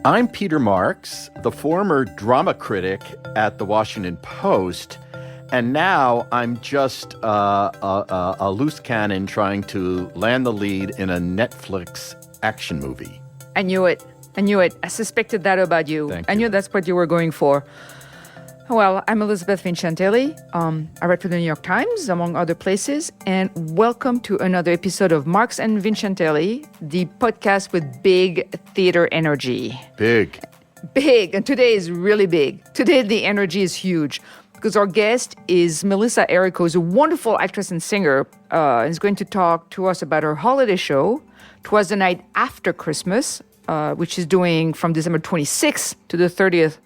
I'm Peter Marks, the former drama critic at the Washington Post, and now I'm just a loose cannon trying to land the lead in a Netflix action movie. I knew it. I suspected that about you. Thank I you. knew that's what you were going for. Well, I'm Elisabeth Vincentelli. I write for the New York Times, among other places, and welcome to another episode of Marks and Vincentelli, the podcast with big theater energy. Big. And today is really big. Today the energy is huge because our guest is Melissa Errico, who's a wonderful actress and singer, and is going to talk to us about her holiday show, 'Twas the Night After Christmas, which she's doing from December 26th to the 30th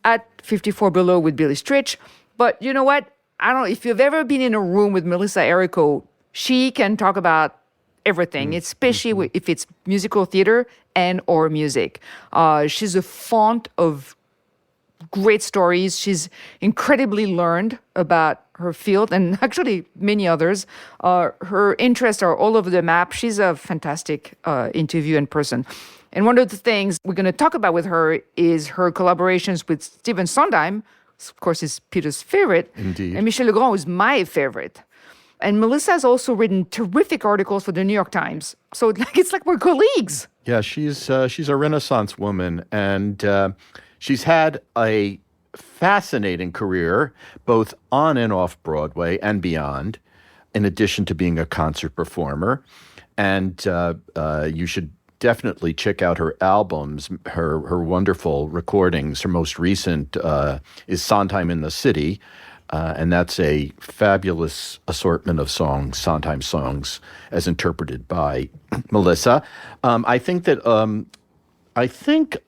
at 54 Below with Billy Stritch. But you know what? I don't know if you've ever been in a room with Melissa Errico, she can talk about everything, especially if it's musical theater and or music. She's a font of great stories. She's incredibly learned about her field and actually many others. Her interests are all over the map. She's a fantastic interview in person. And one of the things we're going to talk about with her is her collaborations with Stephen Sondheim, of course, is Peter's favorite. Indeed. And Michel Legrand is my favorite. And Melissa has also written terrific articles for the New York Times. So it's like we're colleagues. Yeah, she's a Renaissance woman, and she's had a fascinating career, both on and off Broadway and beyond, in addition to being a concert performer. And you should definitely check out her albums, her wonderful recordings. Her most recent is Sondheim in the City, and that's a fabulous assortment of songs, Sondheim songs, as interpreted by Melissa. I think,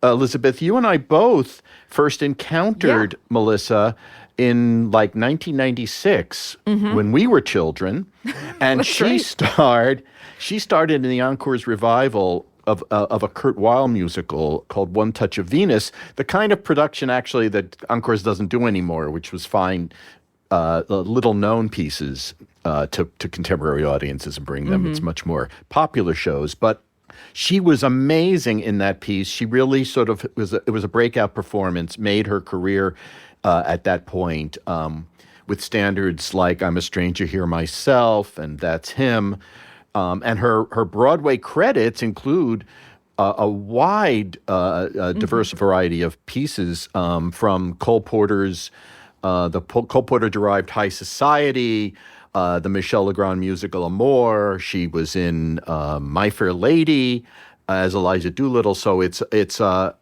Elisabeth, you and I both first encountered Melissa in like 1996 when we were children, and she starred in the Encores revival of a Kurt Weill musical called One Touch of Venus, the kind of production actually that Encores doesn't do anymore, which was find little-known pieces to contemporary audiences and bring them. It's much more popular shows, but she was amazing in that piece. She really it was a breakout performance, made her career at that point with standards like I'm a Stranger Here Myself and That's Him. And her Broadway credits include a wide, diverse variety of pieces from Cole Porter's, the Cole Porter-derived High Society, the Michel Legrand musical Amour. She was in My Fair Lady as Eliza Doolittle. So it's a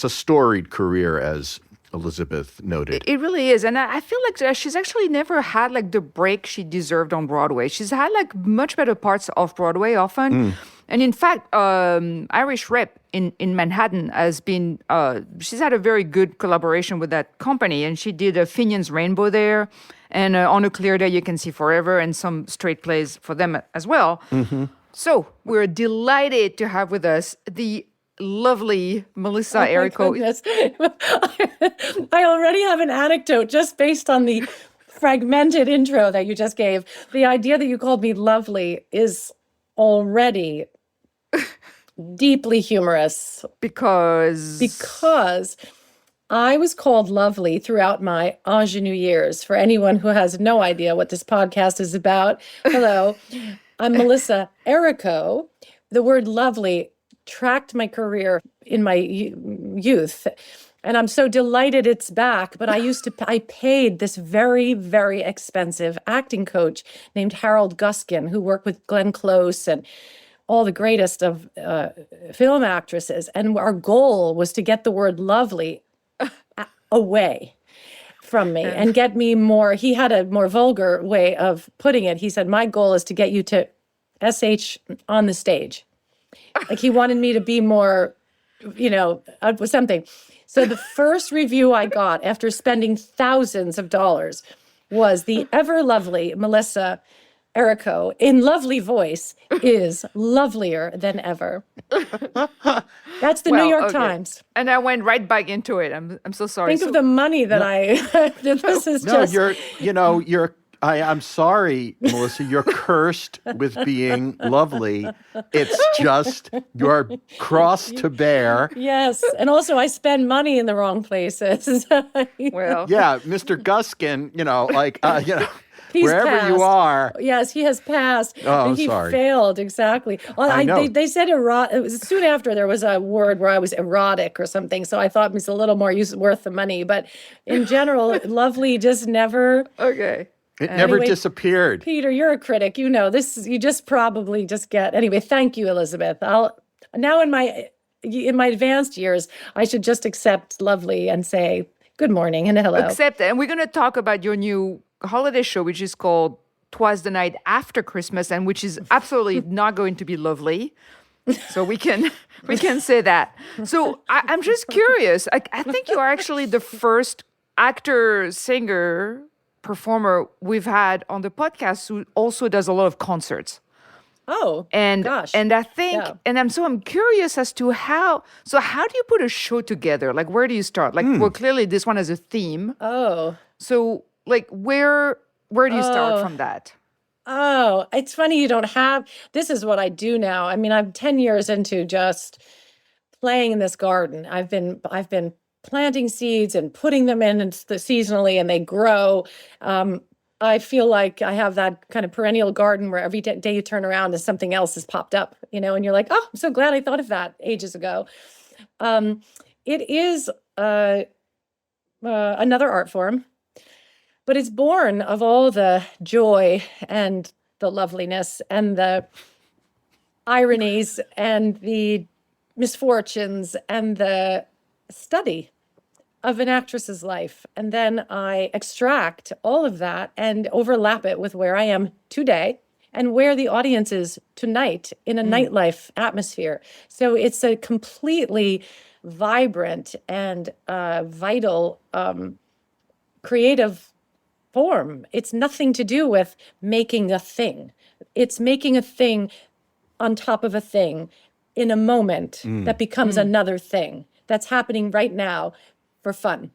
storied career, as Elisabeth noted. It really is. And I feel like she's actually never had like the break she deserved on Broadway. She's had like much better parts off Broadway often. And in fact, Irish Rep in Manhattan has been, she's had a very good collaboration with that company. And she did a Finion's Rainbow there. And On a Clear Day, You Can See Forever, and some straight plays for them as well. So we're delighted to have with us the lovely Melissa Errico. I already have an anecdote just based on the fragmented intro that you just gave. The idea that you called me lovely is already deeply humorous. Because I was called lovely throughout my ingenue years. For anyone who has no idea what this podcast is about, hello, I'm Melissa Errico. The word lovely tracked my career in my youth, and I'm so delighted it's back. But I paid this very, very expensive acting coach named Harold Guskin, who worked with Glenn Close and all the greatest of film actresses. And our goal was to get the word lovely away from me and get me more. He had a more vulgar way of putting it. He said, my goal is to get you to SH on the stage. Like he wanted me to be more, something. So the first review I got after spending thousands of dollars was the ever lovely Melissa Errico, in lovely voice, is lovelier than ever. That's the New York Times. And I went right back into it. I'm so sorry. Think of the money that I. This is No, just. I'm sorry, Melissa, you're cursed with being lovely. It's just your cross to bear. Yes. And also, I spend money in the wrong places. Well, Yeah, Mr. Guskin, He's wherever passed. you are. Yes, he has passed. Oh, he sorry. failed, exactly. Well, I know. They said erotic. It was soon after there was a word where I was erotic or something. So I thought it was a little more worth the money. But in general, lovely just never. okay. It never Anyway, disappeared. Peter, you're a critic. You know this. You just probably just get. Anyway, thank you, Elisabeth. I'll now in my advanced years, I should just accept lovely and say good morning and hello. Except, and we're going to talk about your new holiday show, which is called Twas the Night After Christmas, and which is absolutely not going to be lovely. So we can say that. So I'm just curious. I think you are actually the first actor, singer, performer we've had on the podcast who also does a lot of concerts. Oh, And gosh. and I think Yeah. and I'm curious as to how do you put a show together? Like where do you start? Like well clearly this one has a theme. Oh. So like where do you start from that? Oh, it's funny you don't have. This is what I do now. I mean, I'm 10 years into just playing in this garden. I've been planting seeds and putting them in seasonally, and they grow. I feel like I have that kind of perennial garden where every day you turn around and something else has popped up, and you're like, oh, I'm so glad I thought of that ages ago. It is another art form. But it's born of all the joy and the loveliness and the ironies and the misfortunes and the study of an actress's life. And then I extract all of that and overlap it with where I am today and where the audience is tonight in a nightlife atmosphere. So it's a completely vibrant and vital creative form. It's nothing to do with making a thing. It's making a thing on top of a thing in a moment that becomes another thing that's happening right now for fun.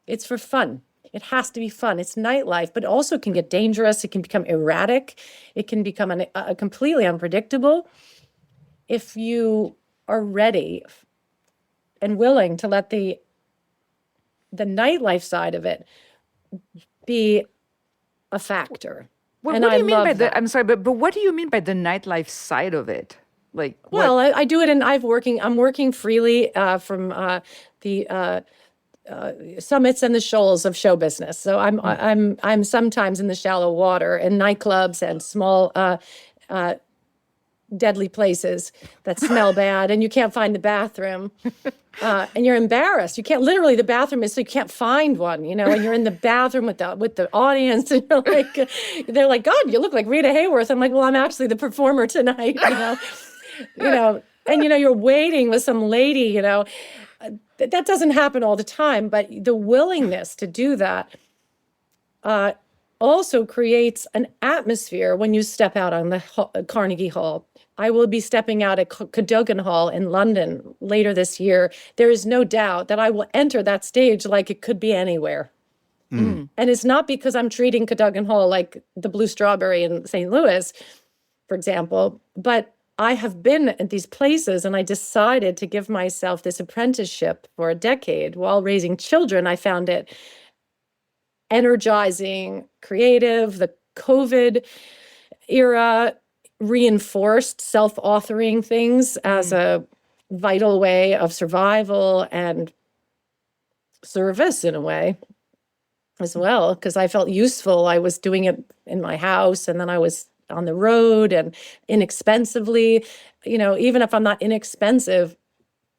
It's for fun. It has to be fun. It's nightlife, but it also can get dangerous. It can become erratic. It can become completely unpredictable. If you are ready and willing to let the nightlife side of it be a factor. What And do I you mean by love that. I'm sorry, but what do you mean by the nightlife side of it? Like Well, I do it, and I'm working freely from the summits and the shoals of show business. So I'm sometimes in the shallow water in nightclubs and small deadly places that smell bad, and you can't find the bathroom, and you're embarrassed. You can't literally the bathroom is so you can't find one, and you're in the bathroom with the audience, and you're like, they're like, God, you look like Rita Hayworth. I'm like, well, I'm actually the performer tonight, and you're waiting with some lady, that doesn't happen all the time, but the willingness to do that also creates an atmosphere when you step out on the Carnegie Hall. I will be stepping out at Cadogan Hall in London later this year. There is no doubt that I will enter that stage like it could be anywhere. And it's not because I'm treating Cadogan Hall like the Blue Strawberry in St. Louis, for example, but I have been at these places and I decided to give myself this apprenticeship for a decade while raising children. I found it energizing, creative. The COVID era reinforced self-authoring things as a vital way of survival and service in a way as well, because I felt useful. I was doing it in my house, and then I was on the road and inexpensively. Even if I'm not inexpensive,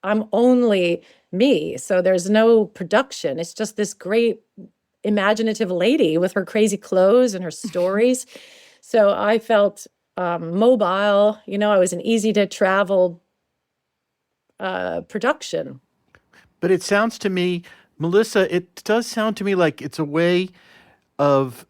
I'm only me. So there's no production. It's just this great imaginative lady with her crazy clothes and her stories. So I felt mobile. I was an easy to travel production. But it sounds to me, Melissa, it does sound to me like it's a way of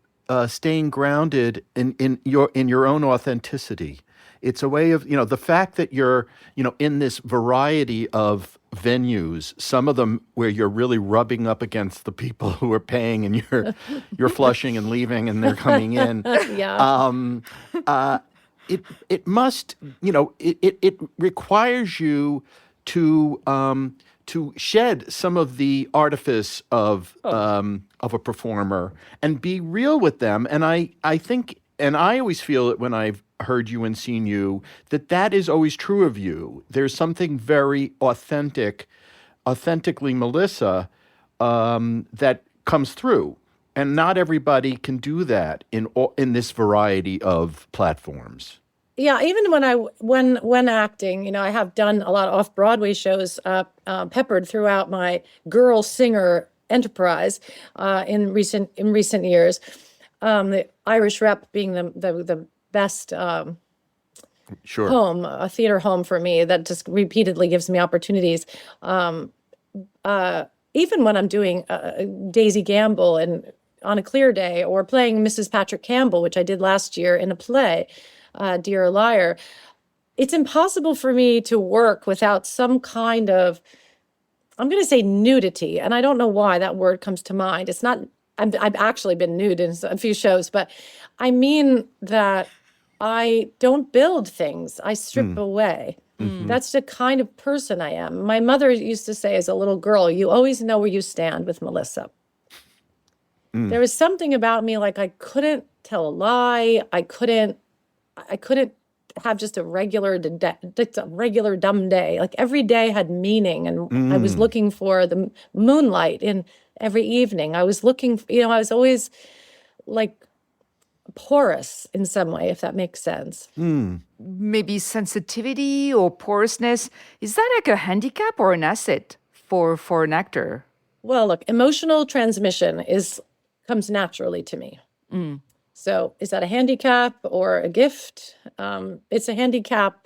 staying grounded in your own authenticity. It's a way of, the fact that you're, in this variety of venues, some of them where you're really rubbing up against the people who are paying, and you're flushing and leaving, and they're coming in. It must, it requires you to shed some of the artifice of a performer and be real with them. And I think, and I always feel it when I've heard you and seen you, that is always true of you. There's something very authentically Melissa, that comes through. And not everybody can do that in this variety of platforms. Yeah, even when acting, I have done a lot of off-Broadway shows, peppered throughout my girl singer enterprise in recent years. The Irish Rep being the best Sure. home, a theater home for me that just repeatedly gives me opportunities. Even when I'm doing Daisy Gamble and on a clear day, or playing Mrs. Patrick Campbell, which I did last year in a play, Dear Liar, it's impossible for me to work without some kind of, I'm going to say nudity, and I don't know why that word comes to mind. It's not, I've actually been nude in a few shows, but I mean that I don't build things. I strip away. That's the kind of person I am. My mother used to say as a little girl, you always know where you stand with Melissa. There was something about me, like I couldn't tell a lie. I couldn't have just a regular dumb day. Like every day had meaning, and I was looking for the moonlight in every evening. I was looking, I was always like porous in some way, if that makes sense. Maybe sensitivity or porousness. Is that like a handicap or an asset for an actor? Well, look, emotional transmission comes naturally to me. So is that a handicap or a gift? It's a handicap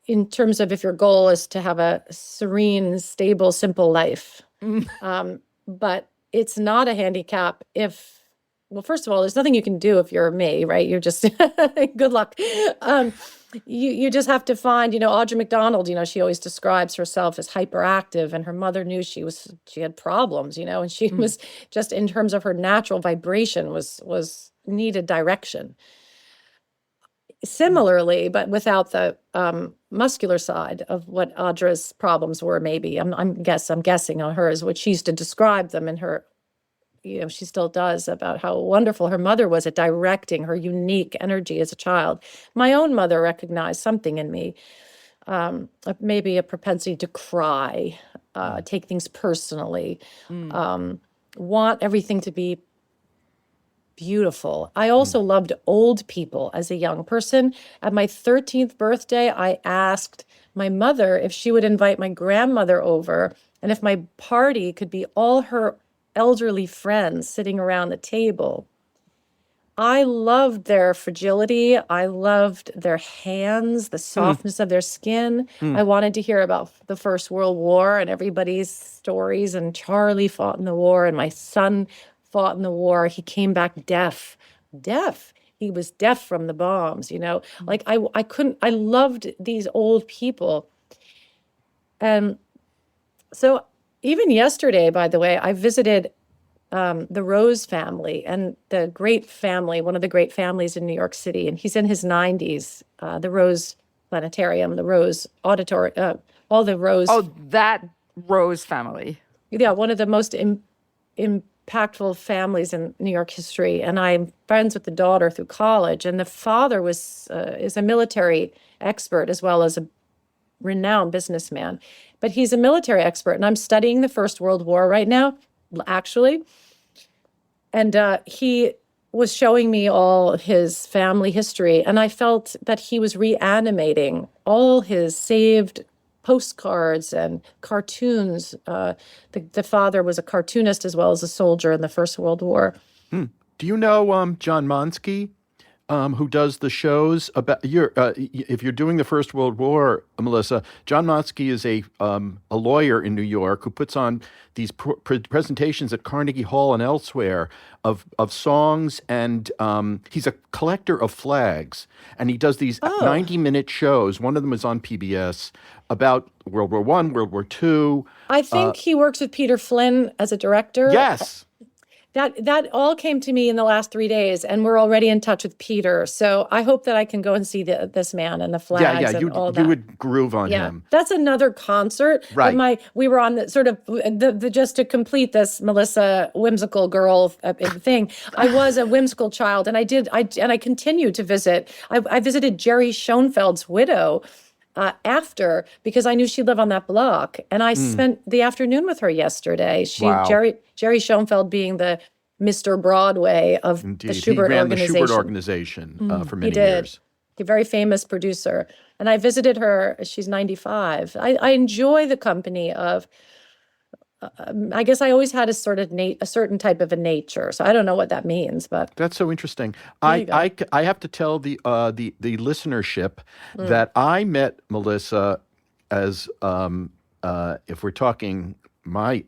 in terms of if your goal is to have a serene, stable, simple life. But it's not a handicap if, well, first of all, there's nothing you can do if you're me, right? You're just, good luck. You just have to find, Audra McDonald, she always describes herself as hyperactive, and her mother knew she had problems, and she was just, in terms of her natural vibration, was needed direction. Similarly, but without the muscular side of what Audra's problems were, maybe. I'm guessing on hers, what she used to describe them in her, she still does, about how wonderful her mother was at directing her unique energy as a child. My own mother recognized something in me, maybe a propensity to cry, take things personally, want everything to be beautiful. I also loved old people as a young person. At my 13th birthday, I asked my mother if she would invite my grandmother over, and if my party could be all her elderly friends sitting around the table. I loved their fragility. I loved their hands, the softness of their skin. I wanted to hear about the First World War and everybody's stories. And Charlie fought in the war, and my son fought in the war. He came back deaf. He was deaf from the bombs, Like I loved these old people. And so even yesterday, by the way, I visited the Rose family, and the great family, one of the great families in New York City, and he's in his 90s, the Rose Planetarium, the Rose Auditorium, all the Rose. Oh, that Rose family. Yeah, one of the most impactful families in New York history. And I'm friends with the daughter through college, and the father is a military expert as well as a renowned businessman. But he's a military expert, and I'm studying the First World War right now, actually. And he was showing me all his family history, and I felt that he was reanimating all his saved postcards and cartoons. The father was a cartoonist as well as a soldier in the First World War. Do you know John Monsky? who does the shows about if you're doing the First World War, Melissa, John Motzke is a lawyer in New York who puts on these presentations at Carnegie Hall and elsewhere of songs, and he's a collector of flags, and he does these 90-minute shows. One of them is on PBS about World War I, World War II. I think he works with Peter Flynn as a director. Yes. That all came to me in the last 3 days, and we're already in touch with Peter. So I hope that I can go and see this man and the flags and all that. You would groove on him. That's another concert. Right. But we were on the sort of the just to complete this Melissa whimsical girl thing. I was a whimsical child, and I continued to visit. I visited Jerry Schoenfeld's widow after, because I knew she lived on that block, and I spent the afternoon with her yesterday. Wow. Jerry Schoenfeld being the Mr. Broadway of the Schubert he ran organization. the Schubert organization for many He did. years. A very famous producer, and I visited her. She's 95. I enjoy the company of. I guess I always had a sort of a certain type of a nature, so I don't know what that means, but That's so interesting. I have to tell the listenership that I met Melissa as if we're talking my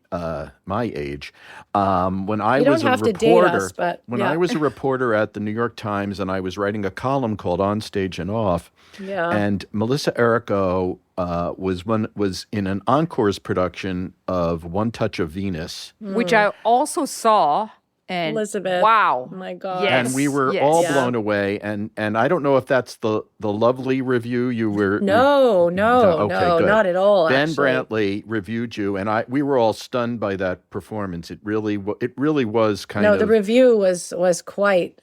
age, when I You don't was a have to date reporter. us, but when yeah. I was a reporter at the New York Times, and I was writing a column called On Stage and Off, and Melissa Errico was in an Encores production of One Touch of Venus. which I also saw. And Elisabeth. wow. Oh my God. Yes. And we were all blown away. And I don't know if that's the lovely review you were. No, good. not at all. Ben actually. Brantley reviewed you, and we were all stunned by that performance. It really was kind No, of. the review was quite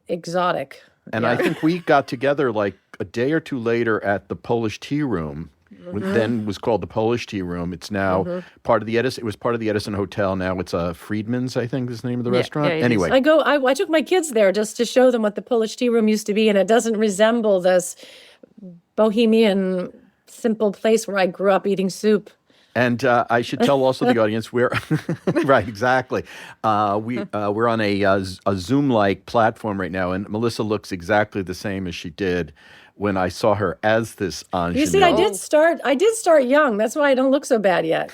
exotic. And I think we got together like a day or two later at the Polish Tea Room. Then was called the Polish Tea Room. It's now part of the Edison. It was part of the Edison Hotel. Now it's Friedman's, I think, is the name of the restaurant. it is. Anyway, I took my kids there just to show them what the Polish Tea Room used to be, and it doesn't resemble this bohemian, simple place where I grew up eating soup. and I should tell also the audience we're right, exactly. We're on a Zoom-like platform right now, and Melissa looks exactly the same as she did when I saw her as this ingenue. You see, I did start young. That's why I don't look so bad yet,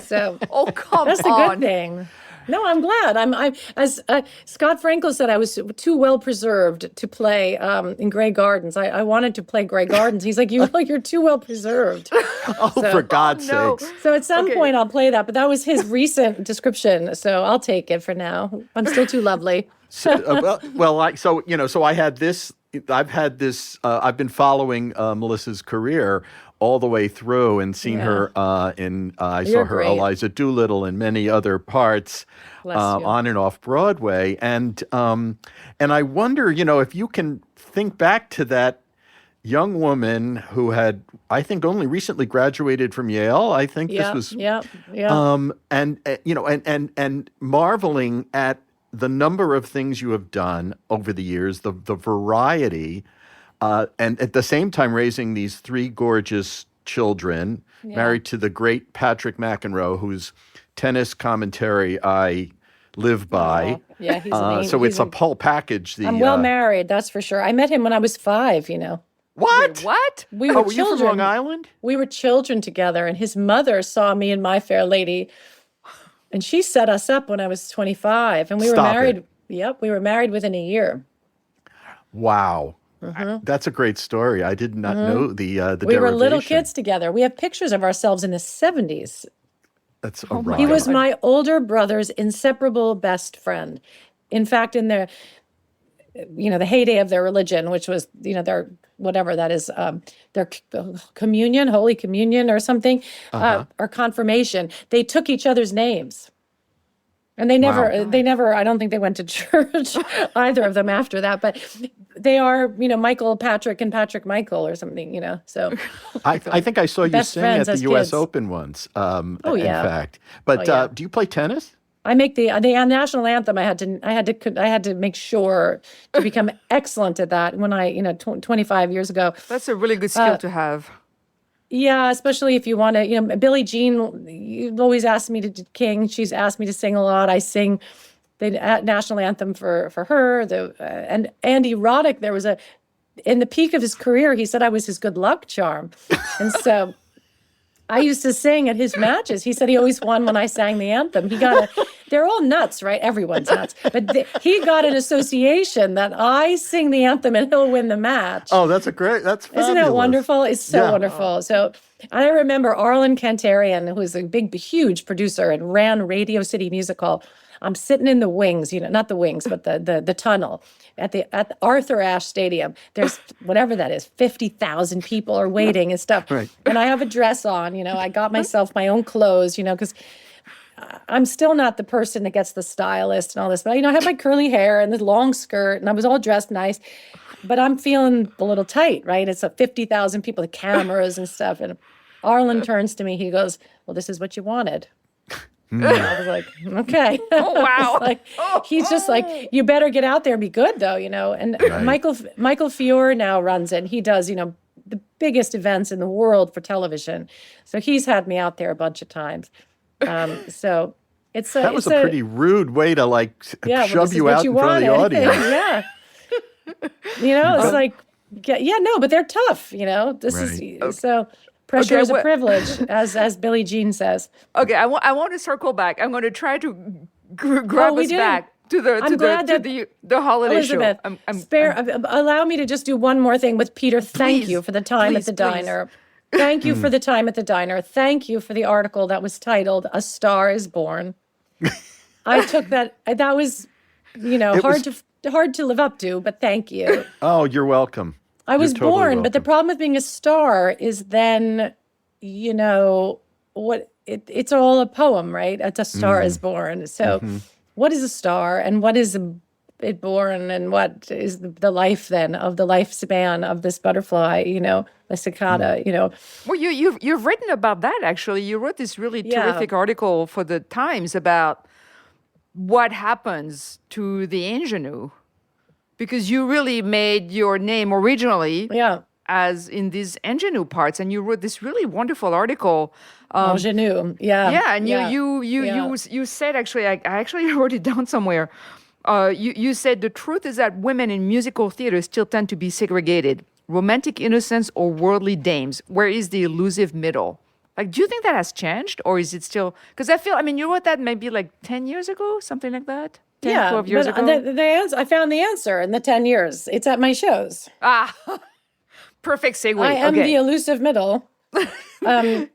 So Oh, come that's the on. good thing. No, I'm glad. I'm as Scott Frankel said, I was too well preserved to play in Grey Gardens. I wanted to play Grey Gardens. He's like, you're too well preserved. For God's no. sakes. So at some point I'll play that, but that was his recent description. So I'll take it for now. I'm still too lovely. So I had this. I've been following Melissa's career all the way through, and seen her I saw her great. Eliza Doolittle and many other parts Bless you. on and off Broadway, and I wonder, if you can think back to that young woman who had, I think, only recently graduated from Yale. I think this was and marveling at the number of things you have done over the years, the variety, and at the same time raising these three gorgeous children, married to the great Patrick McEnroe, whose tennis commentary I live by. Yeah, he's amazing. So it's a whole package. I'm well married, that's for sure. I met him when I was 5, What? What? We were Were you children. from Long Island? We were children together, and his mother saw me and My Fair Lady, and she set us up when I was 25, and we were Stop married. it. Yep, we were married within a year. Wow. That's a great story. I did not know the We were little derivation. kids together. We have pictures of ourselves in the 70s. That's a ride. He was my older brother's inseparable best friend. In fact, in their, the heyday of their religion, which was, their whatever that is, their communion, Holy Communion or something, or confirmation, they took each other's names. And they never, I don't think they went to church, either of them after that, but they are, Michael Patrick and Patrick Michael or something, so. I think I saw you Best sing at friends the as U.S. kids. Open once, yeah. in fact. But do you play tennis? I make the national anthem. I had to make sure to become excellent at that when I 25 years ago. That's a really good skill to have. Yeah, especially if you want to, Billie Jean, you always asked me to King. She's asked me to sing a lot. I sing the national anthem for her. And Andy Roddick, in the peak of his career, he said I was his good luck charm. And so I used to sing at his matches. He said he always won when I sang the anthem. They're all nuts, right? Everyone's nuts. But he got an association that I sing the anthem and he'll win the match. Oh, that's fabulous. Isn't that wonderful? It's so wonderful. So I remember Arlen Kantarian, who was a huge producer and ran Radio City Music Hall. I'm sitting in the wings, not the wings, but the tunnel at the Arthur Ashe Stadium. There's whatever that is, 50,000 people are waiting and stuff. Right. And I have a dress on, I got myself my own clothes, because I'm still not the person that gets the stylist and all this, but I have my curly hair and the long skirt and I was all dressed nice, but I'm feeling a little tight, right? It's 50,000 people, the cameras and stuff. And Arlen turns to me, he goes, well, this is what you wanted. And I was like, okay. Oh, wow. He's just like, you better get out there and be good, though, And Right. Michael Fiore now runs it. And he does, the biggest events in the world for television. So he's had me out there a bunch of times. So That was a pretty rude way to shove you out in front of the audience. Yeah. It's like, no, but they're tough, This is so. Pressure is a privilege, as Billie Jean says. Okay, I want to circle back. I'm going to try to grab us back to the holiday Elisabeth, show. Allow me to just do one more thing with Peter. Thank you for the time at the diner. Thank you for the time at the diner. Thank you for the article that was titled "A Star Is Born." I took that. That was, hard to live up to, but thank you. Oh, you're welcome. I was totally born, welcome. but the problem with being a star is then, it's all a poem, right? It's a star is born. So what is a star and what is it born and what is the life then of the lifespan of this butterfly, the cicada, Well, you've written about that, actually. You wrote this really terrific article for the Times about what happens to the ingenue. Because you really made your name originally as in these ingenue parts, and you wrote this really wonderful article. Ingenue, and you said, actually, I actually wrote it down somewhere. You said the truth is that women in musical theater still tend to be segregated, romantic innocence or worldly dames. Where is the elusive middle? Do you think that has changed, or is it still? Because you wrote that maybe 10 years ago, something like that. 10, 12 years ago? I found the answer in the 10 years. It's at my shows. Perfect segue. I am the elusive middle. But I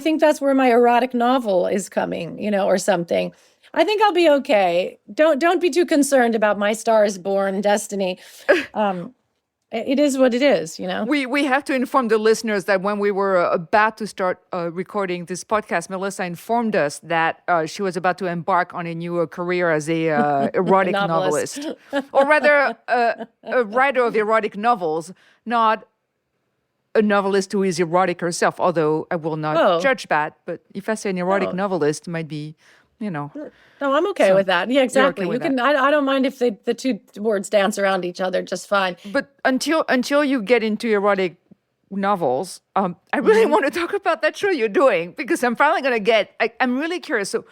think that's where my erotic novel is coming, or something. I think I'll be okay. Don't be too concerned about my Star is Born destiny. It is what it is, We have to inform the listeners that when we were about to start recording this podcast, Melissa informed us that she was about to embark on a new career as a erotic novelist. Or rather, a writer of erotic novels, not a novelist who is erotic herself, although I will not judge that. But if I say an erotic novelist, it might be, No, I'm okay with that. Yeah, exactly. Okay you can. I don't mind if the two words dance around each other just fine. But until you get into erotic novels, I really want to talk about that show you're doing, because I'm finally going to get. I'm really curious. So,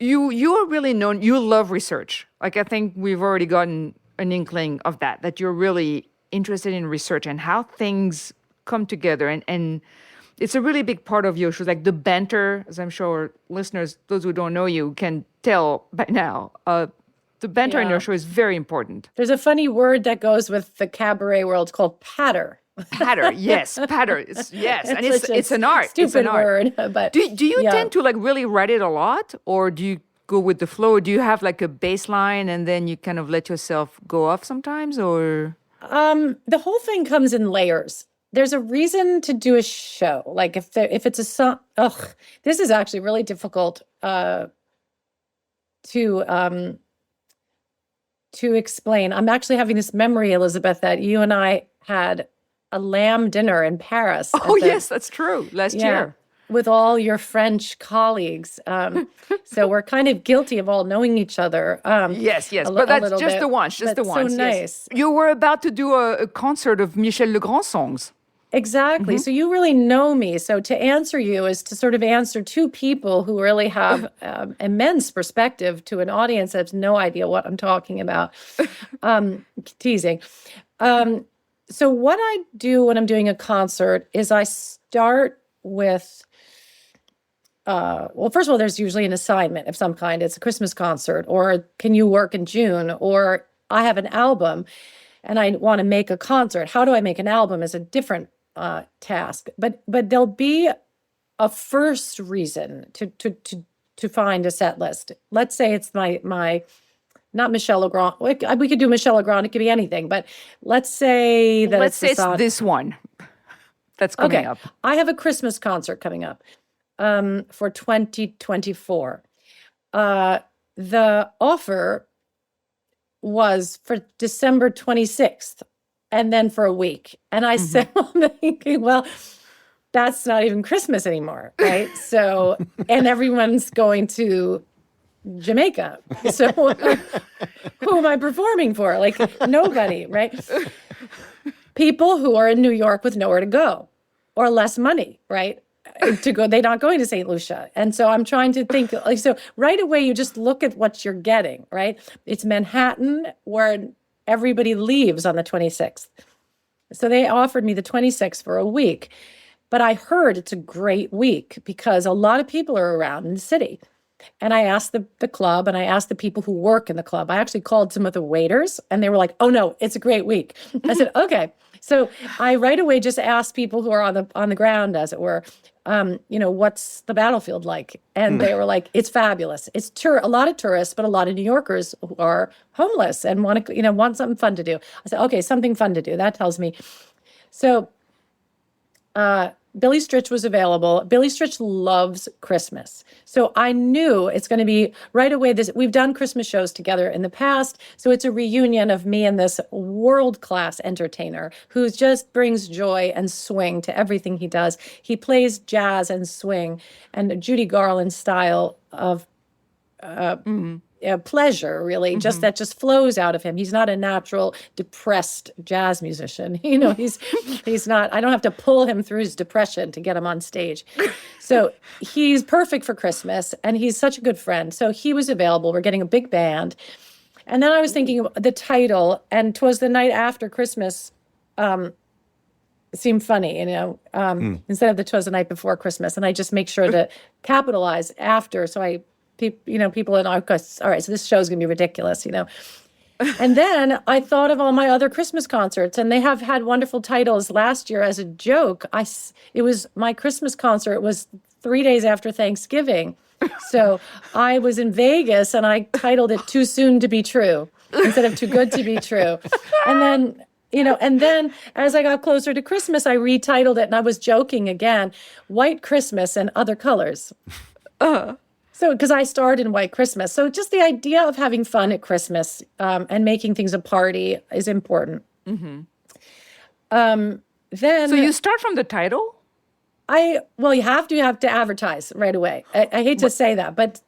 you are really known. You love research. I think we've already gotten an inkling of that. That you're really interested in research and how things come together, and it's a really big part of your show, the banter, as I'm sure listeners, those who don't know you, can tell by now. The banter in your show is very important. There's a funny word that goes with the cabaret world. It's called patter. Patter, yes, patter. It's an art. Stupid it's an art. word, but do you tend to really write it a lot, or do you go with the flow? Do you have a baseline and then you kind of let yourself go off sometimes, or? The whole thing comes in layers. There's a reason to do a show. If it's a song, this is actually really difficult to explain. I'm actually having this memory, Elisabeth, that you and I had a lamb dinner in Paris. Yes, that's true. Last year. With all your French colleagues. So we're kind of guilty of all knowing each other. Yes. But that's just the once, just the once. So nice. Yes. You were about to do a concert of Michel Legrand songs. Exactly. So you really know me. So to answer you is to sort of answer two people who really have immense perspective to an audience that has no idea what I'm talking about. Teasing. So what I do when I'm doing a concert is I start with, well, first of all, there's usually an assignment of some kind. It's a Christmas concert, or can you work in June, or I have an album and I want to make a concert. How do I make an album is a different task, but there'll be a first reason to find a set list. Let's say it's my not Michel Legrand. We could do Michel Legrand. It could be anything, but let's say that it's this one that's coming up. I have a Christmas concert coming up for 2024. The offer was for December 26th. And then for a week. And I said, I'm thinking, well, that's not even Christmas anymore, right? So, and everyone's going to Jamaica. So who am I performing for? Like nobody, right? People who are in New York with nowhere to go or less money, right? To go, they're not going to St. Lucia. And so I'm trying to think, like, so right away, you just look at what you're getting, right? It's Manhattan, where everybody leaves on the 26th. So they offered me the 26th for a week. But I heard it's a great week because a lot of people are around in the city. And I asked the club and I asked the people who work in the club. I actually called some of the waiters and they were like, oh no, it's a great week. I said, okay. So I right away just asked people who are on the ground, as it were, what's the battlefield like? And they were like, it's fabulous. It's a lot of tourists, but a lot of New Yorkers who are homeless and want something fun to do. I said, okay, something fun to do. That tells me. So Billy Stritch was available. Billy Stritch loves Christmas. So I knew it's going to be right away. We've done Christmas shows together in the past. So it's a reunion of me and this world-class entertainer who just brings joy and swing to everything he does. He plays jazz and swing and Judy Garland style of pleasure, really, just that just flows out of him. He's not a natural depressed jazz musician. He's not, I don't have to pull him through his depression to get him on stage. So he's perfect for Christmas and he's such a good friend. So he was available. We're getting a big band. And then I was thinking of the title, and 'Twas the Night After Christmas seemed funny, instead of the 'Twas the Night Before Christmas. And I just make sure to capitalize after. So people in our, all right, so this show's going to be ridiculous, And then I thought of all my other Christmas concerts, and they have had wonderful titles. Last year, as a joke, my Christmas concert was 3 days after Thanksgiving. So I was in Vegas, and I titled it Too Soon to Be True instead of Too Good to Be True. And then as I got closer to Christmas, I retitled it, and I was joking again, White Christmas and Other Colors. So, because I starred in White Christmas. So just the idea of having fun at Christmas and making things a party is important. Then, so you start from the title? You have to advertise right away. I hate to say that, but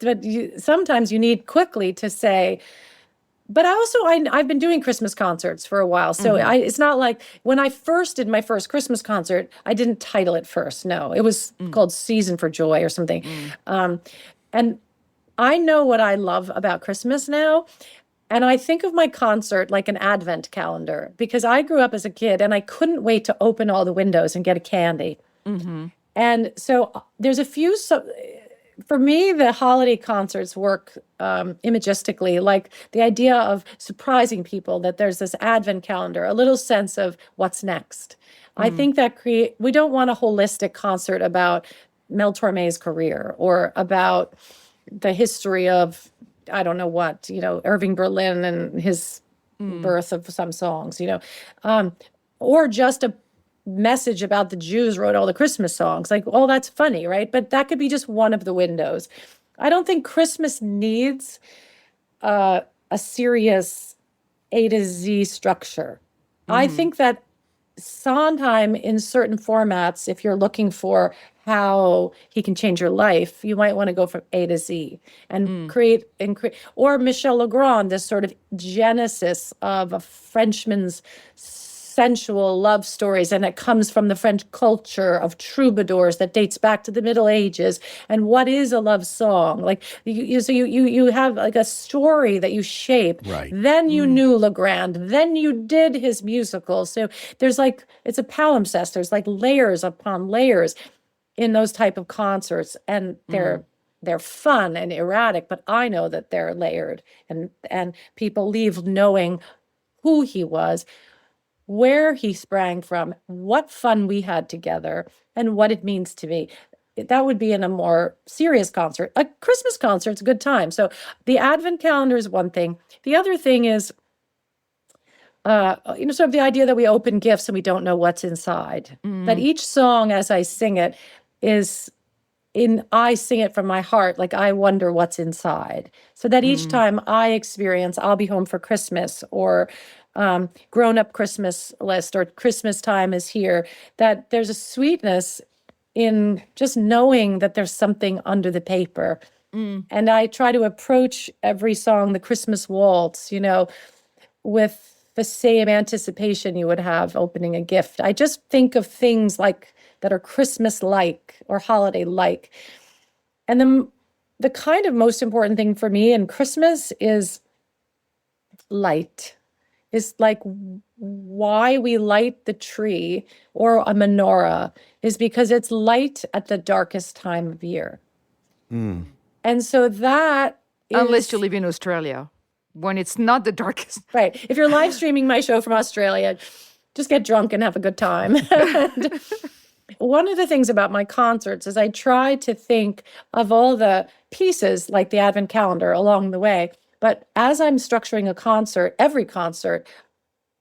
sometimes you need quickly to say, but I've been doing Christmas concerts for a while. So it's not like when I first did my first Christmas concert, I didn't title it first. No, it was called Season for Joy or something. And I know what I love about Christmas now. And I think of my concert like an advent calendar because I grew up as a kid and I couldn't wait to open all the windows and get a candy. And so there's a few, for me, the holiday concerts work imagistically, like the idea of surprising people that there's this advent calendar, a little sense of what's next. I think that we don't want a holistic concert about Mel Torme's career or about the history of, I don't know what, Irving Berlin and his birth of some songs, or just a message about the Jews wrote all the Christmas songs. Like, oh, that's funny, right? But that could be just one of the windows. I don't think Christmas needs a serious A to Z structure. I think that Sondheim, in certain formats, if you're looking for how he can change your life, you might want to go from A to Z and create, or Michel Legrand, this sort of genesis of a Frenchman's sensual love stories, and it comes from the French culture of troubadours that dates back to the Middle Ages. And what is a love song? Like you have like a story that you shape. Right. Then you knew Legrand. Then you did his musical. So there's like, it's a palimpsest. There's like layers upon layers in those type of concerts, and they're fun and erratic, but I know that they're layered, and people leave knowing who he was, where he sprang from, what fun we had together, and what it means to me. That would be in a more serious concert. A Christmas concert's a good time. So the Advent calendar is one thing. The other thing is, sort of the idea that we open gifts and we don't know what's inside. That each song, as I sing it, I sing it from my heart, like I wonder what's inside. So that each time I experience, I'll be home for Christmas, or grown up Christmas list, or Christmas time is here, that there's a sweetness in just knowing that there's something under the paper. And I try to approach every song, the Christmas waltz, with the same anticipation you would have opening a gift. I just think of things like that are Christmas-like or holiday-like. And the kind of most important thing for me in Christmas is light. Is like why we light the tree or a menorah is because it's light at the darkest time of year. And so that is... Unless you live in Australia, when it's not the darkest. Right. If you're live streaming my show from Australia, just get drunk and have a good time. And one of the things about my concerts is I try to think of all the pieces, like the Advent calendar, along the way. But as I'm structuring a concert, every concert,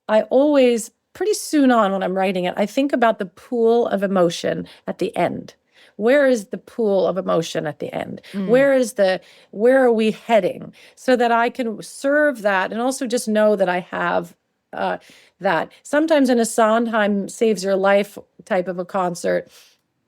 I always, pretty soon on when I'm writing it, I think about the pool of emotion at the end. Where is the pool of emotion at the end? Where are we heading? So that I can serve that and also just know that I have that. Sometimes in a Sondheim Saves Your Life type of a concert,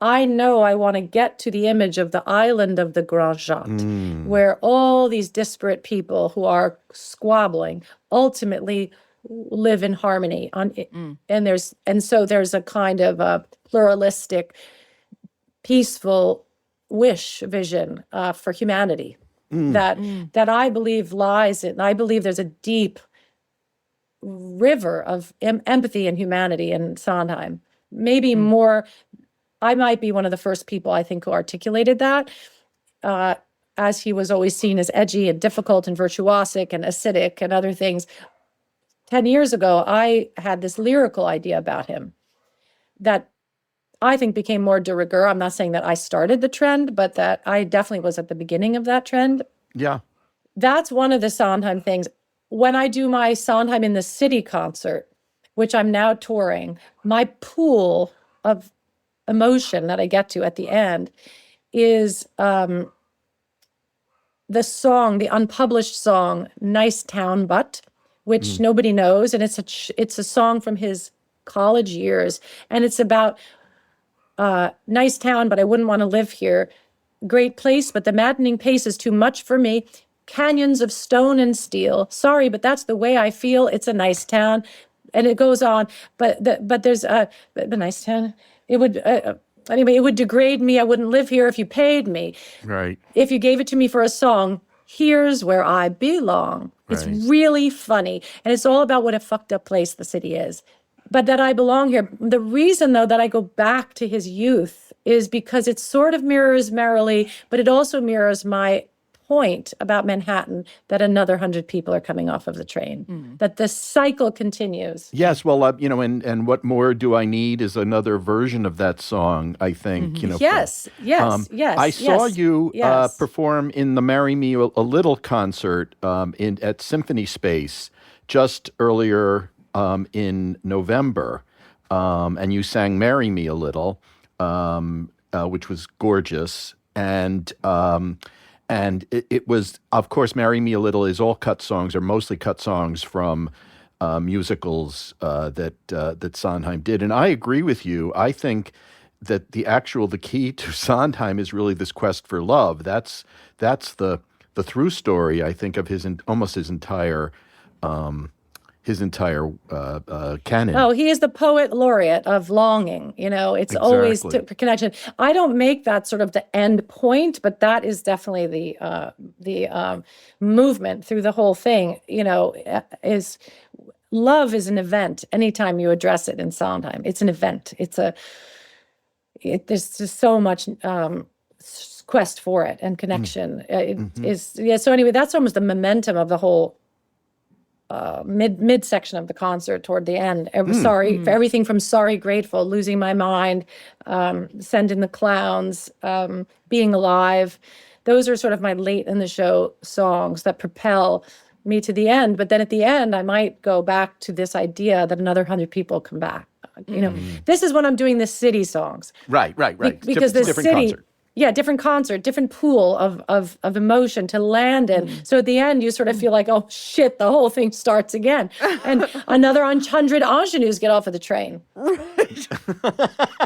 I know I want to get to the image of the island of the Grand Jatte, where all these disparate people who are squabbling ultimately live in harmony. And so there's a kind of a pluralistic, peaceful vision for humanity that I believe lies in. I believe there's a deep river of empathy and humanity in Sondheim. Maybe more, I might be one of the first people, I think, who articulated that, as he was always seen as edgy and difficult and virtuosic and acidic and other things. 10 years ago, I had this lyrical idea about him that I think became more de rigueur. I'm not saying that I started the trend, but that I definitely was at the beginning of that trend. Yeah. That's one of the Sondheim things. When I do my Sondheim in the City concert, which I'm now touring, my pool of emotion that I get to at the end is the song, the unpublished song, Nice Town But, which nobody knows. And it's a song from his college years. And it's about nice town, but I wouldn't want to live here. Great place, but the maddening pace is too much for me. Canyons of stone and steel. Sorry, but that's the way I feel. It's a nice town. And it goes on. But there's the nice town. It would, anyway, it would degrade me. I wouldn't live here if you paid me. Right. If you gave it to me for a song, here's where I belong. It's really funny. And it's all about what a fucked up place the city is. But that I belong here. The reason, though, that I go back to his youth is because it sort of mirrors Merrily, but it also mirrors my point about Manhattan, that another 100 people are coming off of the train, that the cycle continues. Yes, well, and What More Do I Need is another version of that song, I think. Yes. I saw you perform in the Marry Me a Little concert at Symphony Space just earlier in November, and you sang Marry Me a Little, which was gorgeous, and it was, of course, Marry Me a Little is all cut songs, or mostly cut songs from musicals that Sondheim did. And I agree with you. I think that the key to Sondheim is really this quest for love. That's the through story, I think, of almost his entire his entire canon. Oh, he is the poet laureate of longing. It's always connection. I don't make that sort of the end point, but that is definitely the movement through the whole thing. Is love is an event. Anytime you address it in Sondheim, it's an event. There's just so much quest for it and connection. So anyway, that's almost the momentum of the whole mid section of the concert toward the end. For everything from Sorry, Grateful, Losing My Mind, Send in the Clowns, Being Alive. Those are sort of my late in the show songs that propel me to the end. But then at the end, I might go back to this idea that another 100 people come back. This is when I'm doing the city songs. Right. Because the different city, concert. different concert, different pool of emotion to land in. So at the end, you sort of feel like, oh shit, the whole thing starts again, and another 100 ingenues get off of the train.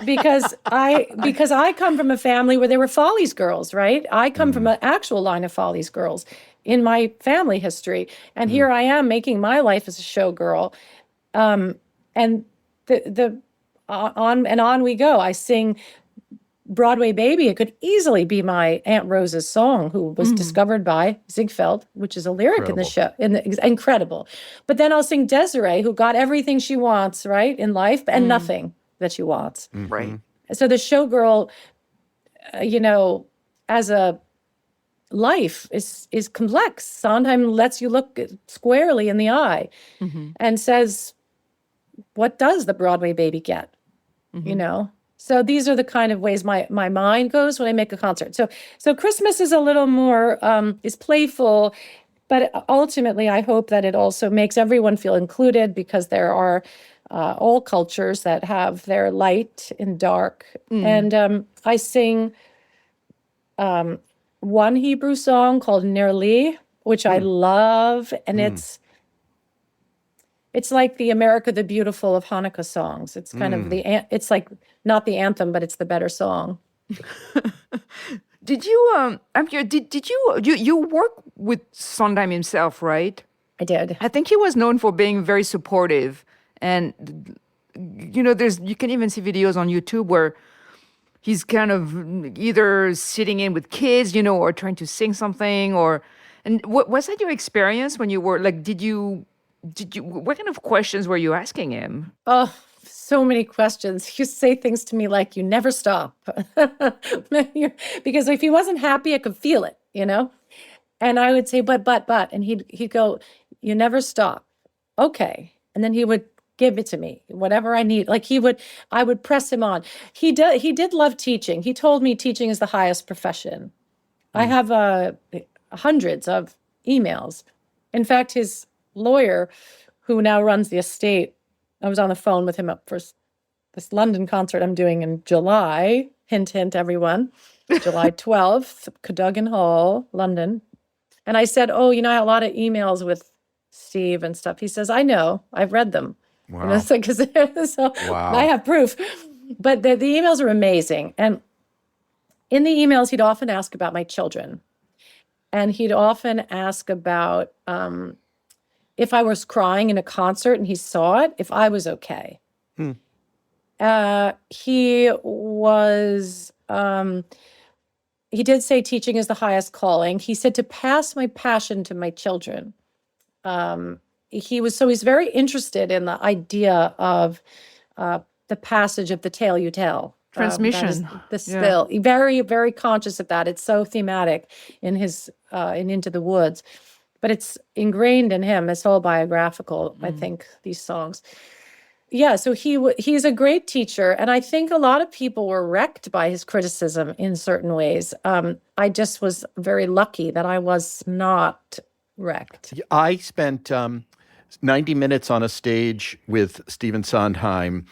because I come from a family where there were Follies girls, right? I come from an actual line of Follies girls in my family history, and here I am making my life as a showgirl, and on we go. I sing Broadway Baby. It could easily be my Aunt Rose's song, who was discovered by Ziegfeld, which is a lyric in the show, incredible. But then I'll sing Desiree, who got everything she wants, right, in life, and nothing that she wants. Right. So the showgirl, as a life is complex. Sondheim lets you look squarely in the eye and says, what does the Broadway baby get? So these are the kind of ways my mind goes when I make a concert. So Christmas is a little more, is playful, but ultimately I hope that it also makes everyone feel included, because there are all cultures that have their light and dark. And I sing one Hebrew song called Nerli, which I love, and it's like the America the Beautiful of Hanukkah songs. It's kind of it's like not the anthem, but it's the better song. Did you I'm here, did you work with Sondheim himself, right? I did. I think he was known for being very supportive, and you can even see videos on YouTube where he's kind of either sitting in with kids, or trying to sing something, and what was that your experience when you were like, what kind of questions were you asking him? Oh, so many questions. He used to say things to me like, you never stop. Because if he wasn't happy, I could feel it, And I would say, but. And he'd go, you never stop. Okay. And then he would give it to me, whatever I need. Like I would press him on. He did love teaching. He told me teaching is the highest profession. I have hundreds of emails. In fact, his lawyer, who now runs the estate, I was on the phone with him up for this London concert I'm doing in July. Hint, hint, everyone. July 12th, Cadogan Hall, London. And I said, oh, I had a lot of emails with Steve and stuff. He says, I know. I've read them. Wow. And it's like, so wow. I have proof. But the emails are amazing. And in the emails, he'd often ask about my children. And he'd often ask about if I was crying in a concert and he saw it, if I was okay. He did say teaching is the highest calling. He said to pass my passion to my children. He's very interested in the idea of the passage of the tale you tell. Transmission. The spill. Yeah. Very, very conscious of that. It's so thematic in his in Into the Woods. But it's ingrained in him. It's all biographical, I think, these songs. Yeah, so he's a great teacher. And I think a lot of people were wrecked by his criticism in certain ways. I just was very lucky that I was not wrecked. I spent 90 minutes on a stage with Stephen Sondheim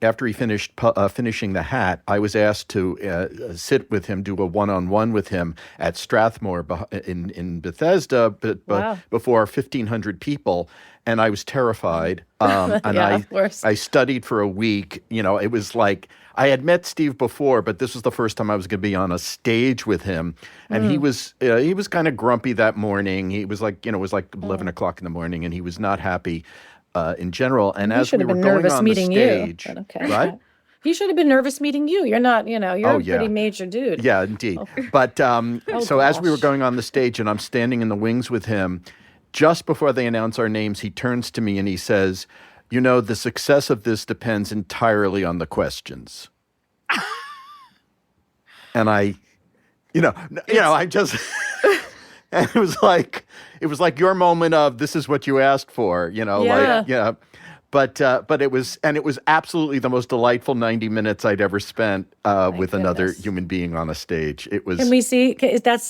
after he finished finishing The Hat. I was asked to sit with him, do a one-on-one with him at Strathmore in Bethesda, but before 1,500 people, and I was terrified. And I studied for a week. It was like I had met Steve before, but this was the first time I was going to be on a stage with him. And he was kind of grumpy that morning. He was like, it was like 11 o'clock in the morning, and he was not happy. in general. And He as should we have were been going nervous on the meeting stage, you. But okay. right? He should have been nervous meeting you. You're not, you're Oh, a yeah. pretty major dude. Yeah, indeed. But so as we were gosh. going on the stage and I'm standing in the wings with him, just before they announce our names, he turns to me and he says, "You know, the success of this depends entirely on the questions." And I just, and it was like your moment of, this is what you asked for, Yeah. But it was absolutely the most delightful 90 minutes I'd ever spent with another goodness. human being on a stage. It was. Can we see?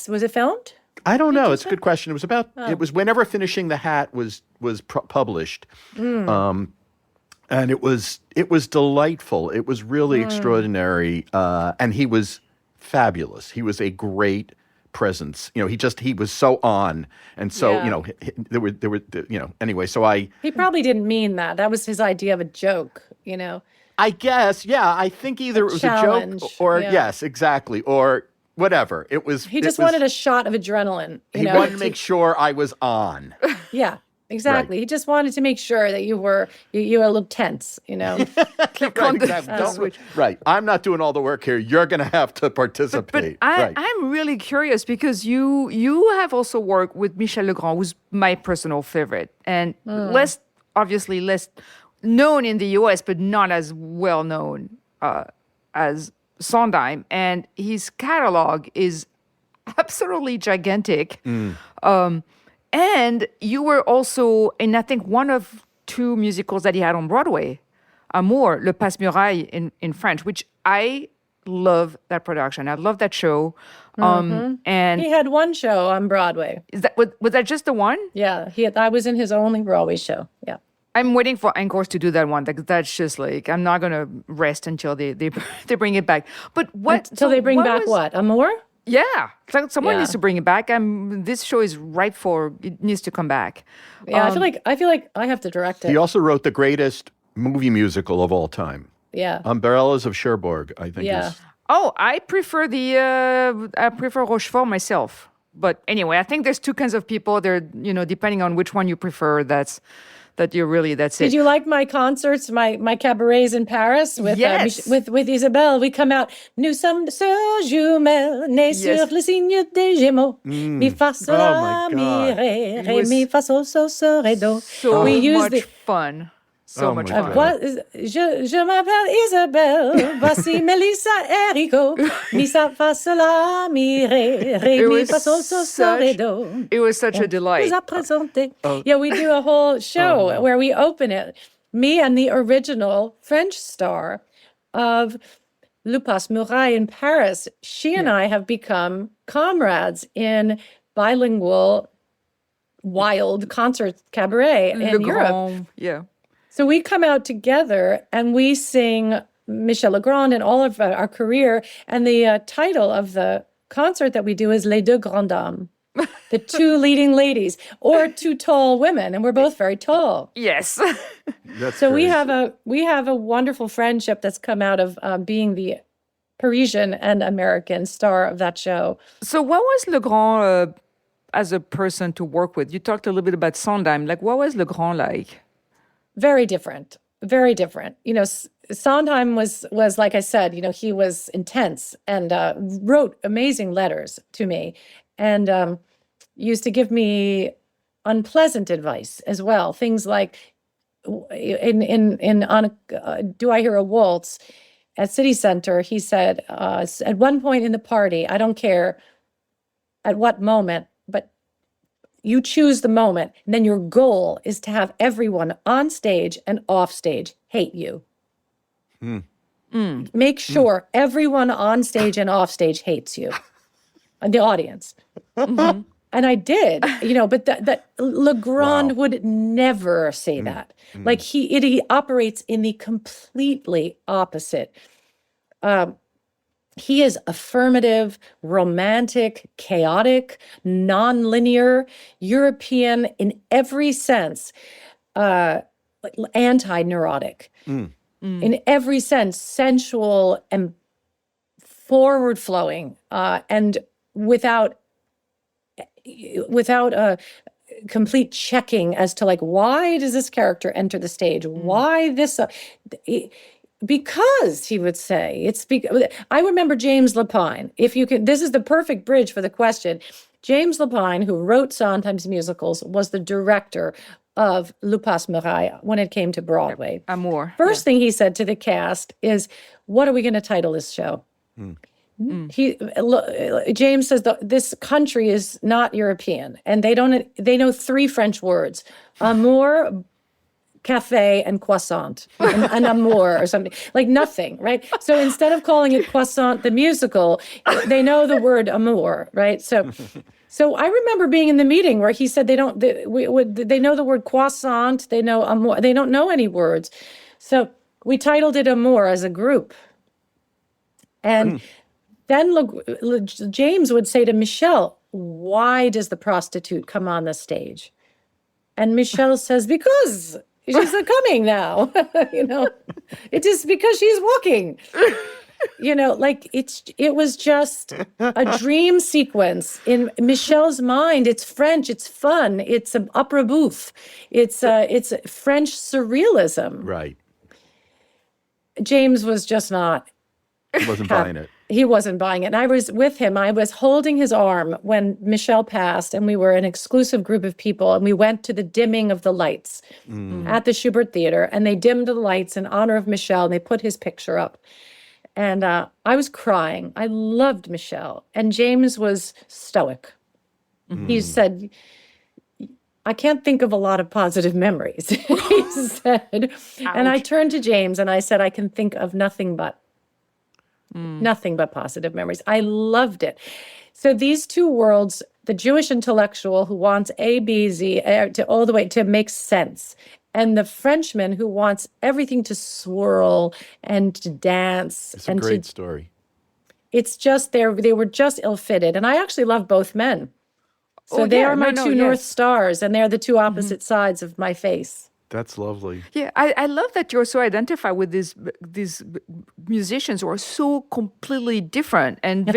Was it filmed? I don't know. It's a good question. It was about. It was whenever Finishing the Hat was published, and it was delightful. It was really extraordinary, and he was fabulous. He was a great presence. He was so on, and so Yeah. there were anyway. So He probably didn't mean that. That was his idea of a joke. I guess, yeah. I think either it was a joke challenge, or yeah. yes, exactly, or whatever. It was. He just wanted a shot of adrenaline. He wanted to make sure I was on. Yeah, exactly. Right. He just wanted to make sure that you were a little tense. Right, exactly. Right. I'm not doing all the work here. You're going to have to participate. But right. I'm really curious because you have also worked with Michel Legrand, who's my personal favorite, and less known in the U.S., but not as well known as Sondheim. And his catalog is absolutely gigantic. And you were also in, I think, one of two musicals that he had on Broadway, Amour, Le Passe-Muraille in French, which I love that production. I love that show. And He had one show on Broadway. was that just the one? Yeah, I was in his only Broadway show. Yeah. I'm waiting for Encores to do that one. That's just like, I'm not gonna rest until they bring it back. But what? Until they bring back what? Amour? Yeah, someone Yeah. needs to bring it back. This show is ripe for it needs to come back. Yeah, I feel like I have to direct it. He also wrote the greatest movie musical of all time, Yeah. Umbrellas of Cherbourg, I think. Yeah. Is, Oh, I prefer Rochefort myself. But anyway, I think there's two kinds of people. There, depending on which one you prefer, that's it. Did you like my concerts, my cabarets in Paris with Yes. with Isabelle? We come out. Nous sommes sœurs jumelles, nées Yes. sur le signe des Gémeaux. Mi fa sol la my mi God. ré, It ré was mi fa sol sol sol ré do. So we use much fun. So Oh much my fun. God. Je m'appelle Isabelle, voici Melissa Errico. Mi fa sol la mi ré, ré It mi was fa sol sol sol ré do. It was such a delight. Vous a présenté. Yeah, we do a whole show where we open it. Me and the original French star of Le Passe-Muraille in Paris. She and I have become comrades in bilingual wild concert cabaret in Le Europe. Grand, yeah. So we come out together and we sing Michel Legrand and all of our career. And the title of the concert that we do is Les Deux Grandes Dames, the two leading ladies, or two tall women. And we're both very tall. Yes. that's So we great. have a wonderful friendship that's come out of being the Parisian and American star of that show. So what was Legrand as a person to work with? You talked a little bit about Sondheim. Like, what was Legrand like? Very different, very different. Sondheim was like I said, he was intense and wrote amazing letters to me, and used to give me unpleasant advice as well. Things like Do I Hear a Waltz at City Center? He said at one point in the party, I don't care at what moment, but you choose the moment, and then your goal is to have everyone on stage and off stage hate you. Make sure everyone on stage and off stage hates you, and the audience. And I did, but that Legrand would never say that. Like he operates in the completely opposite. He is affirmative, romantic, chaotic, nonlinear, European in every sense, anti-neurotic. In every sense, sensual and forward-flowing, and without complete checking as to like, why does this character enter the stage? Why this? Because he would say, it's because I remember James Lapine. If you can, this is the perfect bridge for the question. James Lapine, who wrote Sondheim's musicals, was the director of Le Passe-Muraille when it came to Broadway. Amour. First thing he said to the cast is, what are we going to title this show? James says this country is not European, and they know 3 French words: amour, café, and croissant, an amour or something, like nothing, right? So instead of calling it Croissant the musical, they know the word amour, right? So I remember being in the meeting where he said they know the word croissant, they know amour, they don't know any words. So we titled it Amour as a group. And then James would say to Michel, why does the prostitute come on the stage? And Michel says, because she's coming now. It is because she's walking. Like it was just a dream sequence in Michel's mind. It's French, it's fun, it's an opera bouffe, it's French surrealism. Right. James was just not. He wasn't buying it. He wasn't buying it. And I was with him. I was holding his arm when Michel passed, and we were an exclusive group of people, and we went to the dimming of the lights at the Schubert Theater, and they dimmed the lights in honor of Michel, and they put his picture up. And I was crying. I loved Michel. And James was stoic. He said, I can't think of a lot of positive memories, he said. Ouch. And I turned to James and I said, I can think of nothing but positive memories. I loved it. So these 2 worlds, the Jewish intellectual who wants A, B, Z, all the way to make sense, and the Frenchman who wants everything to swirl and to dance. It's a great story. It's just they were just ill-fitted. And I actually love both men. So they are my 2 North Stars, and they're the 2 opposite sides of my face. That's lovely. Yeah, I love that you're so identified with these musicians who are so completely different and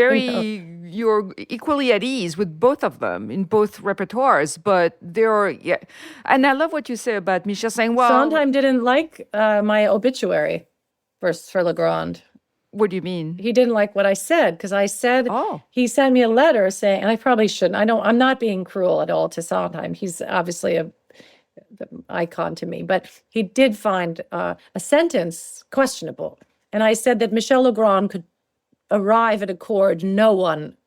you're equally at ease with both of them in both repertoires. But and I love what you say about Michel saying, well, Sondheim didn't like my obituary for Legrand. What do you mean? He didn't like what I said, because I said, he sent me a letter saying, and I probably shouldn't, I'm not being cruel at all to Sondheim. He's obviously the icon to me, but he did find a sentence questionable. And I said that Michel Legrand could arrive at a chord no one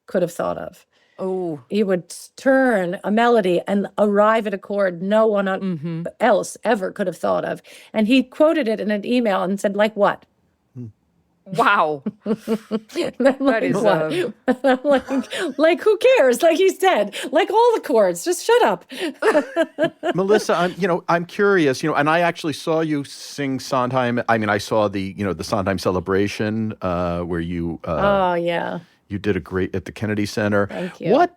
could have thought of. Oh. He would turn a melody and arrive at a chord no one else ever could have thought of. And he quoted it in an email and said, like what? Wow. That is like who cares? Like he said, like all the chords, just shut up. Melissa, I'm curious, and I actually saw you sing Sondheim. I mean, I saw the Sondheim celebration where you you did a great at the Kennedy Center. Thank you.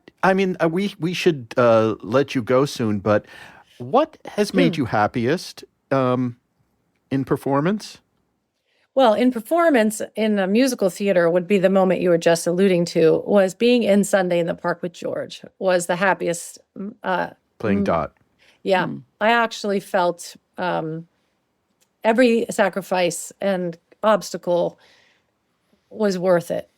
We should let you go soon, but what has made you happiest in performance? Well, in performance, in a musical theater would be the moment you were just alluding to, was being in Sunday in the Park with George was the happiest. Playing Dot. Yeah. I actually felt every sacrifice and obstacle was worth it.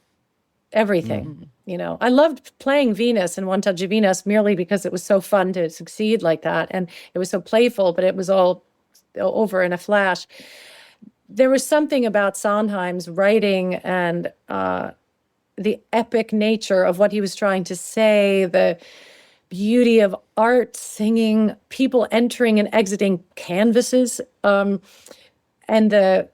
Everything, I loved playing Venus and One Touch of Venus merely because it was so fun to succeed like that. And it was so playful, but it was all over in a flash. There was something about Sondheim's writing and the epic nature of what he was trying to say, the beauty of art, singing, people entering and exiting canvases, and the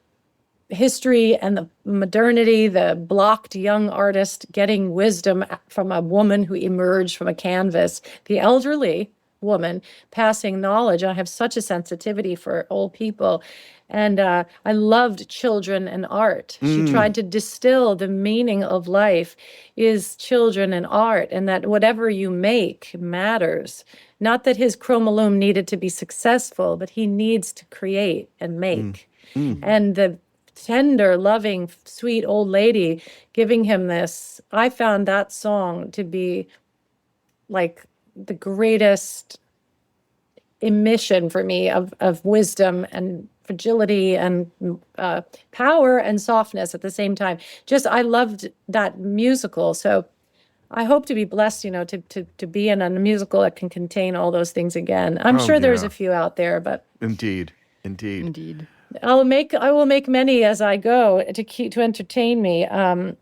history and the modernity, the blocked young artist getting wisdom from a woman who emerged from a canvas, the elderly woman passing knowledge. I have such a sensitivity for old people. And I loved children and art. She tried to distill the meaning of life is children and art, and that whatever you make matters. Not that his chromolome needed to be successful, but he needs to create and make. And the tender, loving, sweet old lady giving him this, I found that song to be like the greatest emission for me of wisdom and fragility and power and softness at the same time. Just, I loved that musical. So I hope to be blessed, to be in a musical that can contain all those things again. I'm sure there's a few out there, but Indeed. I will make many as I go to entertain me. And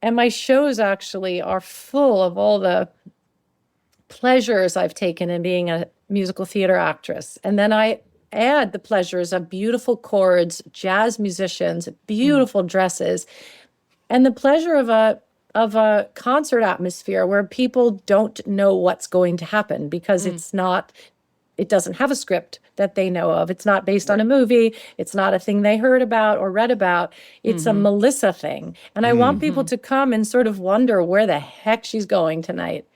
my shows actually are full of all the pleasures I've taken in being a musical theater actress. And then I add the pleasures of beautiful chords, jazz musicians, beautiful dresses, and the pleasure of a concert atmosphere where people don't know what's going to happen because it doesn't have a script that they know of. It's not based on a movie. It's not a thing they heard about or read about. It's a Melissa thing. And I want people to come and sort of wonder where the heck she's going tonight.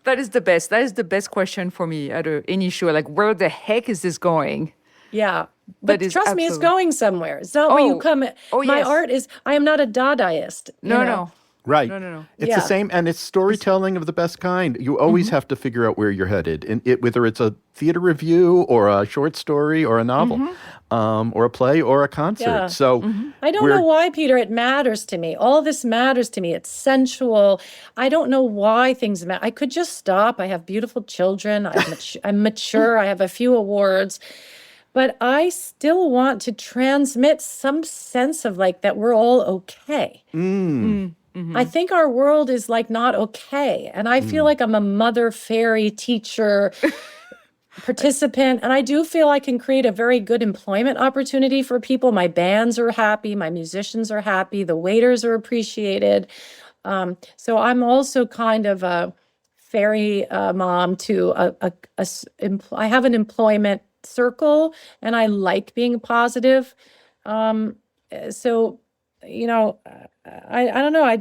That is the best. That is the best question for me at any show. Like, where the heck is this going? Yeah. But trust me, it's going somewhere. It's not where you come. My yes. art is, I am not a Dadaist. No. Right. No. It's the same, and it's storytelling of the best kind. You always have to figure out where you're headed, whether it's a theater review or a short story or a novel, or a play or a concert. Yeah. So I don't know why, Peter, it matters to me. All this matters to me. It's sensual. I don't know why things matter. I could just stop. I have beautiful children. I'm mature. I have a few awards. But I still want to transmit some sense of like that we're all okay. I think our world is like not okay. And I feel like I'm a mother fairy teacher participant. And I do feel I can create a very good employment opportunity for people. My bands are happy. My musicians are happy. The waiters are appreciated. So I'm also kind of a fairy mom to I have an employment circle and I like being positive. So, I don't know. I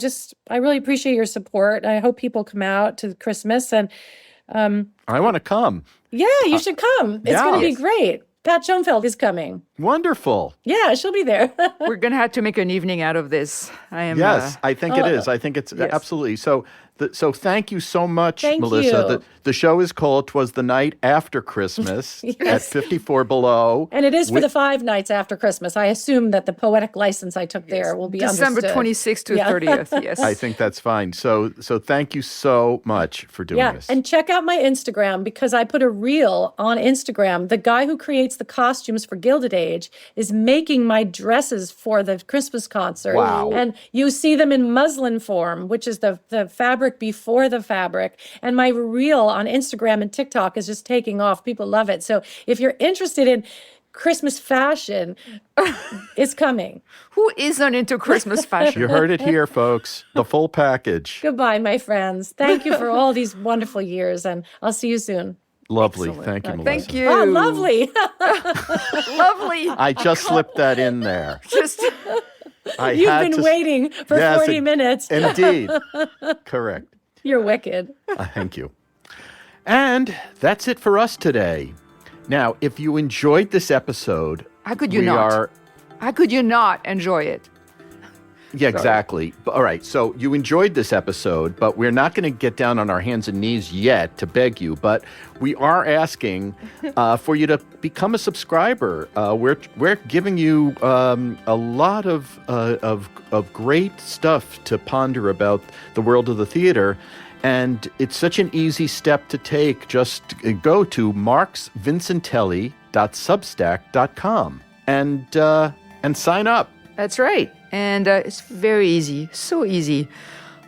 really appreciate your support. I hope people come out to Christmas and I want to come. yeah, you should come. It's going to be great. Pat Schoenfeld is coming. Wonderful. Yeah, she'll be there. We're going to have to make an evening out of this. Yes, I think it is. I think it's absolutely. So thank you so much, Thank Melissa. you. The show is called "'Twas the Night After Christmas" at 54 Below. And it is for the 5 nights after Christmas. I assume that the poetic license I took there will be December understood. 26th to 30th. Yes. I think that's fine. So thank you so much for doing this. And check out my Instagram because I put a reel on Instagram. The guy who creates the costumes for Gilded Age is making my dresses for the Christmas concert. Wow. And you see them in muslin form, which is the fabric before the fabric. And my reel on Instagram and TikTok is just taking off. People love it. So if you're interested in Christmas fashion, it's coming. Who isn't into Christmas fashion? You heard it here, folks. The full package. Goodbye, my friends. Thank you for all these wonderful years, and I'll see you soon. Lovely. Excellent. Thank you, Melissa. Thank you. Oh, lovely. Lovely. I just slipped that in there. Just You've been waiting for 40 minutes. Indeed. Correct. You're wicked. Thank you. And that's it for us today. Now, if you enjoyed this episode, how could you not enjoy it? Yeah, exactly. All right. So you enjoyed this episode, but we're not going to get down on our hands and knees yet to beg you. But we are asking for you to become a subscriber. We're giving you a lot of great stuff to ponder about the world of the theater. And it's such an easy step to take. Just go to marksvincentelli.substack.com and sign up. That's right. And it's very easy, so easy.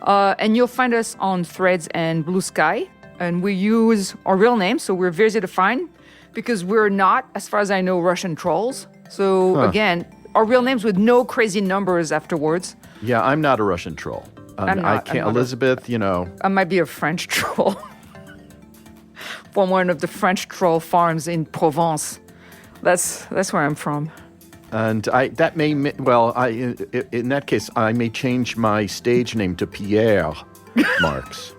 And you'll find us on Threads and Blue Sky. And we use our real name, so we're very easy to find because we're not, as far as I know, Russian trolls. So again, our real names with no crazy numbers afterwards. Yeah, I'm not a Russian troll. I can't. Elisabeth, I might be a French troll from one of the French troll farms in Provence. That's where I'm from. And in that case, I may change my stage name to Pierre Marks.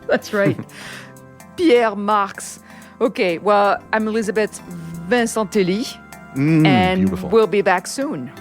That's right. Pierre Marks. Okay, well, I'm Elisabeth Vincentelli. And beautiful. we'll be back soon.